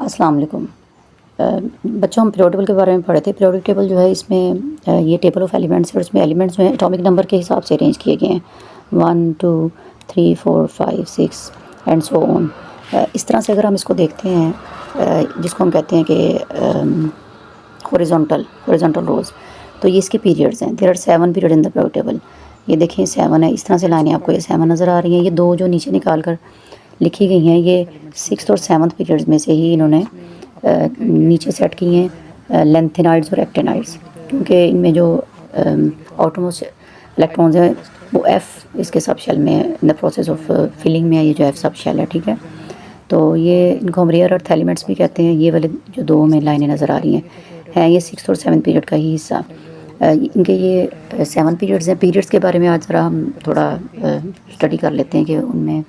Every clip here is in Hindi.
अस्सलाम वालेकुम। बच्चों हम पीरियोडिक टेबल के बारे में पढ़े थे। पीरियोडिक टेबल जो है इसमें ये टेबल ऑफ एलिमेंट्स है और इसमें एलिमेंट्स जो हैं एटॉमिक नंबर के हिसाब से अरेंज किए गए हैं 1 2 3 4 5 6 एंड सो ऑन। इस तरह से अगर हम इसको देखते हैं जिसको हम कहते हैं कि हॉरिजॉन्टल रोज़, तो ये इसके पीरियड्स हैं। There are 7 period in the periodic table. ये देखिए 7 है, इस तरह से लाइनें आपको ये 7 नज़र आ रही हैं। ये दो जो नीचे निकाल कर लिखी गई हैं ये 6th और 7th पीरियड्स में से ही इन्होंने नीचे सेट किए हैं, लेंथेनाइड्स और एक्टेनाइड्स, क्योंकि इनमें जो आउटरमोस्ट इलेक्ट्रॉन्स हैं वो एफ इसके सब शेल में in the process of filling में है। ये जो एफ सब शेल है, ठीक है। तो ये इनको हम रेयर अर्थ एलिमेंट्स भी कहते हैं। ये वाले जो दो में लाइनें नज़र आ रही हैं ये 6th और 7th पीरियड का ही हिस्सा। इनके ये 7 पीरियड्स हैं। पीरियड्स के बारे में आज ज़रा हम थोड़ा स्टडी कर लेते हैं कि उनमें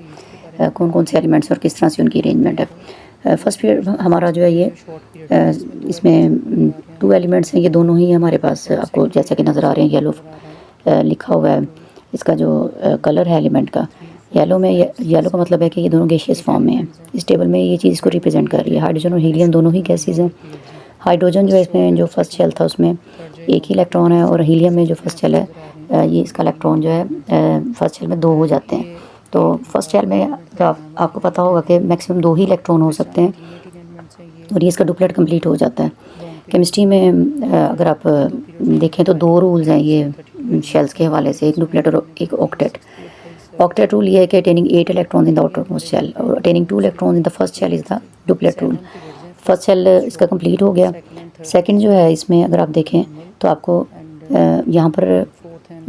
कौन कौन से एलिमेंट्स और किस तरह से उनकी अरेंजमेंट है। फर्स्ट पीरियड हमारा जो है ये इसमें 2 एलिमेंट्स हैं। ये दोनों ही हमारे पास आपको जैसा कि नज़र आ रहे हैं, येलो लिखा हुआ है। इसका जो कलर है एलिमेंट का येलो में, येलो का मतलब है कि ये दोनों गैसियस फॉर्म में हैं। इस टेबल में ये चीज़ को रिप्रेजेंट कर रही है। हाइड्रोजन और हीलियम दोनों ही गैसेज हैं। हाइड्रोजन जो है इसमें जो फर्स्ट शेल था उसमें एक ही इलेक्ट्रॉन है, और हीलियम में जो फर्स्ट शेल है ये इसका इलेक्ट्रॉन जो है फर्स्ट शेल में 2 हो जाते हैं। तो फर्स्ट शेल में आपको पता होगा कि मैक्सिमम 2 ही इलेक्ट्रॉन हो सकते हैं और ये इसका डुप्लेट कंप्लीट हो जाता है। केमिस्ट्री में अगर आप देखें तो 2 रूल्स हैं ये शेल्स के हवाले से, एक डुप्लेट और एक ऑक्टेट। ऑक्टेट रूल ये है कि attaining 8 electron in the outermost shell और attaining 2 electron in the first shell is the duplet rule. First shell इसका कंप्लीट हो गया। सेकंड जो है इसमें अगर आप देखें तो आपको यहाँ पर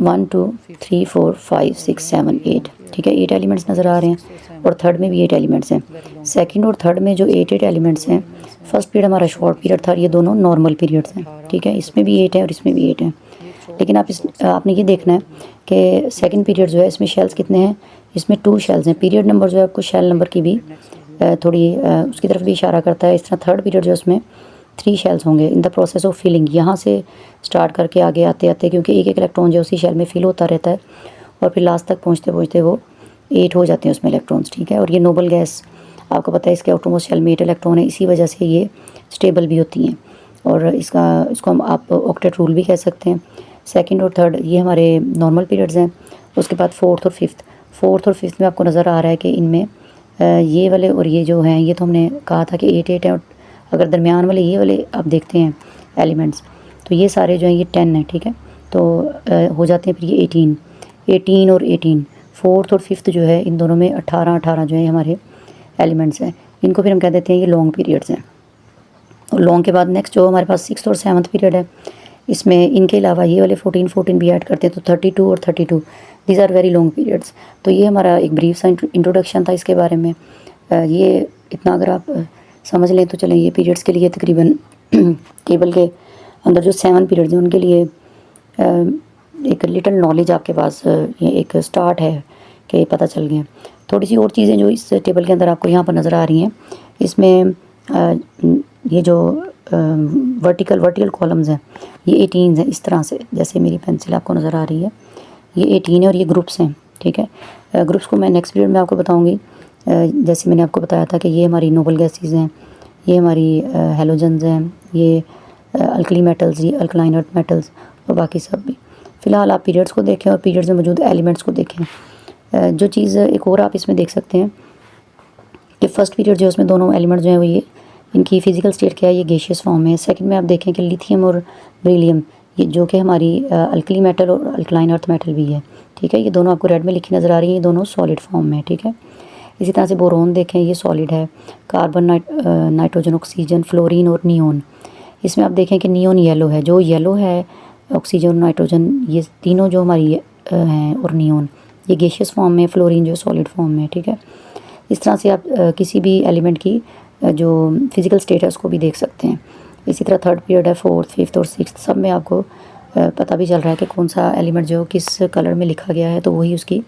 1 2 3 4 5 6 7 8, ठीक है, 8 एलिमेंट्स नज़र आ रहे हैं और थर्ड में भी 8 एलिमेंट्स हैं। सेकंड और थर्ड में जो 8 एलिमेंट्स हैं, फर्स्ट पीरियड हमारा शॉर्ट पीरियड था, ये दोनों नॉर्मल पीरियड्स हैं, ठीक है। इसमें भी 8 है और इसमें भी 8 है। लेकिन आपने ये देखना है कि सेकंड पीरियड जो है इसमें शेल्स कितने हैं, इसमें 2 शेल्स हैं। पीरियड नंबर जो है आपको शेल नंबर की भी थोड़ी उसकी तरफ भी इशारा करता है। इस तरह थर्ड पीरियड जो है उसमें 3 शेल्स होंगे in the process of filling. यहाँ से स्टार्ट करके आगे आते आते, क्योंकि एक एक इलेक्ट्रॉन जो उसी शेल में फिल होता रहता है और फिर लास्ट तक पहुँचते पहुँचते वो 8 हो जाते हैं उसमें इलेक्ट्रॉन्स, ठीक है। और ये नोबल गैस आपको पता है इसके आउटरमोस्ट शेल में 8 इलेक्ट्रॉन है, इसी वजह से ये स्टेबल भी होती हैं और इसको हम आप ऑक्टेट रूल भी कह सकते हैं। सेकंड और थर्ड ये हमारे नॉर्मल पीरियड्स हैं। उसके बाद फोर्थ और फिफ्थ में आपको नज़र आ रहा है कि इनमें ये वाले और ये जो हैं, ये तो हमने कहा था कि 8 है, और अगर दरमियान वाले ये वाले आप देखते हैं एलिमेंट्स तो ये सारे जो हैं ये 10 हैं, ठीक है। तो हो जाते हैं फिर ये 18 और 18। फोर्थ और फिफ्थ जो है इन दोनों में 18 जो है हमारे एलिमेंट्स हैं। इनको फिर हम कह देते हैं ये लॉन्ग पीरियड्स हैं। और लॉन्ग के बाद नेक्स्ट जो हमारे पास 6th और 7th पीरियड है, इसमें इनके अलावा ये वाले 14 भी ऐड करते हैं तो 32 और 32 these are very long periods. तो ये हमारा एक ब्रीफ सा इंट्रोडक्शन था इसके बारे में। ये इतना अगर आप समझ लें तो चलें, ये पीरियड्स के लिए तकरीबन टेबल के अंदर जो 7 पीरियड्स हैं उनके लिए एक लिटिल नॉलेज आपके पास ये एक स्टार्ट है कि पता चल गया। थोड़ी सी और चीज़ें जो इस टेबल के अंदर आपको यहाँ पर नज़र आ रही हैं, इसमें ये जो वर्टिकल कॉलम्स हैं ये 18 हैं। इस तरह से जैसे मेरी पेंसिल आपको नज़र आ रही है ये 18 है और ये ग्रुप्स हैं, ठीक है। ग्रुप्स को मैं नेक्स्ट पीरियड में आपको बताऊंगी। जैसे मैंने आपको बताया था कि ये हमारी नोबल गैसेस हैं, ये हमारी हेलोजन्स हैं, ये अल्कली मेटल्स, ये अल्कलाइन अर्थ मेटल्स और बाकी सब भी। फ़िलहाल आप पीरियड्स को देखें और पीरियड्स में मौजूद एलिमेंट्स को देखें। जो चीज़ एक और आप इसमें देख सकते हैं कि फर्स्ट पीरियड जो है उसमें दोनों एलिमेंट्स जो हैं वो ये इनकी फ़िज़िकल स्टेट क्या है, ये गैसियस फॉर्म में है। सेकंड में आप देखें कि लिथियम और बेरिलियम, ये जो कि हमारी अल्कली मेटल और अल्कलाइन अर्थ मेटल भी है, ठीक है। ये दोनों आपको रेड में लिखी नज़र आ रही हैं, ये दोनों सॉलिड फॉर्म में, ठीक है। इसी तरह से बोरोन देखें, ये सॉलिड है। कार्बन, नाइट्रोजन, ऑक्सीजन, फ्लोरीन और नियोन, इसमें आप देखें कि नियोन येलो है। जो येलो है ऑक्सीजन, नाइट्रोजन, ये तीनों जो हमारी हैं, और नियोन ये गैसियस फॉर्म में, फ्लोरीन जो सॉलिड फॉर्म में, ठीक है। इस तरह से आप किसी भी एलिमेंट की जो फिज़िकल स्टेट है उसको भी देख सकते हैं। इसी तरह थर्ड पीरियड है, फोर्थ, फिफ्थ और सिक्स्थ, सब में आपको पता भी चल रहा है कि कौन सा एलिमेंट जो किस कलर में लिखा गया है, तो वही उसकी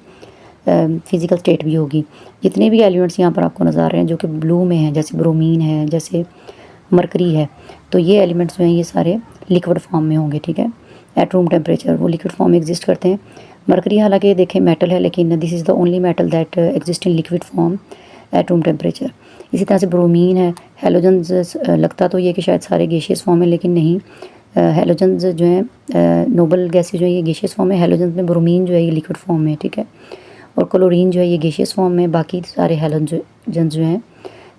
फ़िज़िकल स्टेट भी होगी। जितने भी एलिमेंट्स यहाँ पर आपको नज़र आ रहे हैं जो कि ब्लू में हैं, जैसे ब्रोमीन है, जैसे मरकरी है, तो ये एलिमेंट्स जो हैं ये सारे लिक्विड फॉर्म में होंगे, ठीक है। एट रूम टेम्परेचर वो लिक्विड फॉर्म में एग्जिस्ट करते हैं। मरकरी हालांकि देखें मेटल है, लेकिन this is the only metal that exist in liquid form at room temperature. इसी तरह से ब्रोमीन है, हैलोजन्स लगता तो ये कि शायद सारे गैसियस फॉर्म है, लेकिन नहीं। हैलोजन्स जो हैं नोबल गैसेस जो है ये गैसियस फॉर्म है। हैलोजन्स में ब्रोमीन जो है ये लिक्विड फॉर्म में, ठीक है। और क्लोरीन जो है ये गैसियस फॉर्म में। बाकी सारे हैलोजन्स जो हैं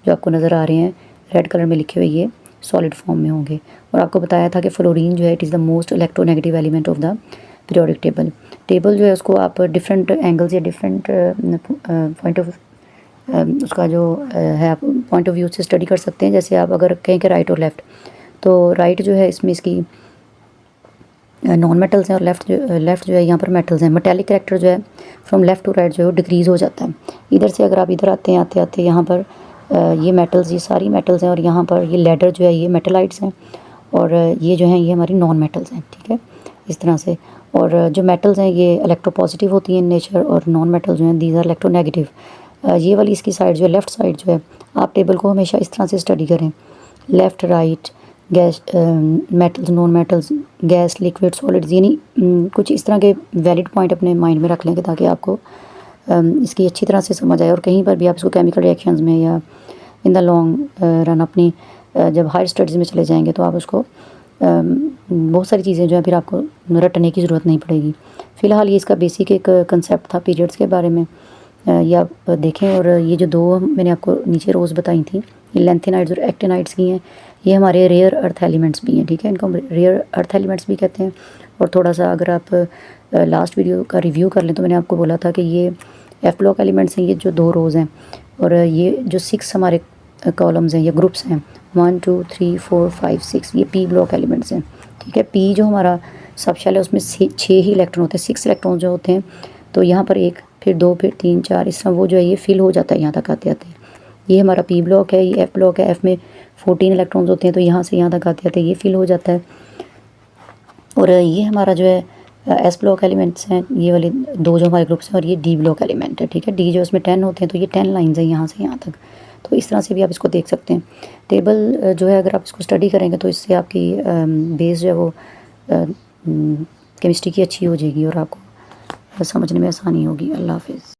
जो आपको नज़र आ रहे हैं रेड कलर में लिखे हुए, ये सॉलिड फॉर्म में होंगे। और आपको बताया था कि फ्लोरीन जो है it is the most electronegative element of the periodic table जो है उसको आप डिफरेंट एंगल्स या डिफरेंट पॉइंट ऑफ उसका जो है आप पॉइंट ऑफ व्यू से स्टडी कर सकते हैं। जैसे आप अगर कहें कि राइट और लेफ़्ट, तो राइट जो है इसमें इसकी नॉन मेटल्स हैं और लेफ़्ट जो है यहाँ पर मेटल्स हैं। मेटेलिक कैरेक्टर जो है फ्रॉम लेफ़्ट टू राइट जो है वो डिक्रीज़ हो जाता है। इधर से अगर आप इधर आते हैं आते आते यहाँ पर ये मेटल्स, ये सारी मेटल्स हैं, और यहाँ पर ये लेडर जो है ये मेटलाइट्स हैं, और ये जो हैं ये हमारी नॉन मेटल्स हैं, ठीक है, इस तरह से। और जो मेटल्स हैं ये इलेक्ट्रोपॉजिटिव होती हैं इन नेचर, और नॉन मेटल जो हैं दीज आर इलेक्ट्रोनेगेटिव। ये वाली इसकी साइड जो है लेफ़्ट साइड जो है, आप टेबल को हमेशा इस तरह से स्टडी करें, left right, gas, metals, non metals, gas, liquid, solids, यानी कुछ इस तरह के वैलिड पॉइंट अपने माइंड में रख लें ताकि आपको इसकी अच्छी तरह से समझ आए। और कहीं पर भी आप इसको केमिकल रिएक्शंस में या इन द लॉन्ग रन अपनी जब हायर स्टडीज़ में चले जाएंगे तो आप उसको बहुत सारी चीज़ें जो है फिर आपको रटने की ज़रूरत नहीं पड़ेगी। फ़िलहाल ये इसका बेसिक एक कंसेप्ट था पीरियड्स के बारे में, ये आप देखें। और ये जो दो मैंने आपको नीचे रोज़ बताई थी, ये लेंथेनाइड्स और एक्टिनाइड्स की हैं, ये हमारे रेयर अर्थ एलिमेंट्स भी हैं, ठीक है, इनको हम रेयर अर्थ एलिमेंट्स भी कहते हैं। और थोड़ा सा अगर आप लास्ट वीडियो का रिव्यू कर लें तो मैंने आपको बोला था कि ये एफ ब्लॉक एलिमेंट्स हैं, ये जो दो रोज़ हैं, और ये जो 6 हमारे कॉलम्स हैं या ग्रुप्स हैं 1 2 3 4 5 6, ये पी ब्लॉक एलिमेंट्स हैं, ठीक है। पी जो हमारा सब शेल है उसमें 6 ही इलेक्ट्रॉन होते हैं, 6 इलेक्ट्रॉन जो होते हैं। तो यहाँ पर 1, फिर 2, फिर 3, 4, इस तरह वो जो है ये फिल हो जाता है यहाँ तक आते आते। ये हमारा पी ब्लॉक है, ये एफ ब्लॉक है, एफ में 14 इलेक्ट्रॉन्स होते हैं, तो यहाँ से यहाँ तक आते आते ये फिल हो जाता है। और ये हमारा जो है एस ब्लॉक एलिमेंट्स हैं, ये वाले दो जो हमारे ग्रुप्स हैं, और ये डी ब्लॉक एलिमेंट है, ठीक है। डी जो इसमें 10 होते हैं, तो ये 10 लाइन्स हैं यहाँ से यहाँ तक। तो इस तरह से भी आप इसको देख सकते हैं। टेबल जो है अगर आप इसको स्टडी करेंगे तो इससे आपकी बेस जो है वो केमिस्ट्री की अच्छी हो जाएगी और आपको समझने में आसानी होगी। अल्लाह हाफिज़।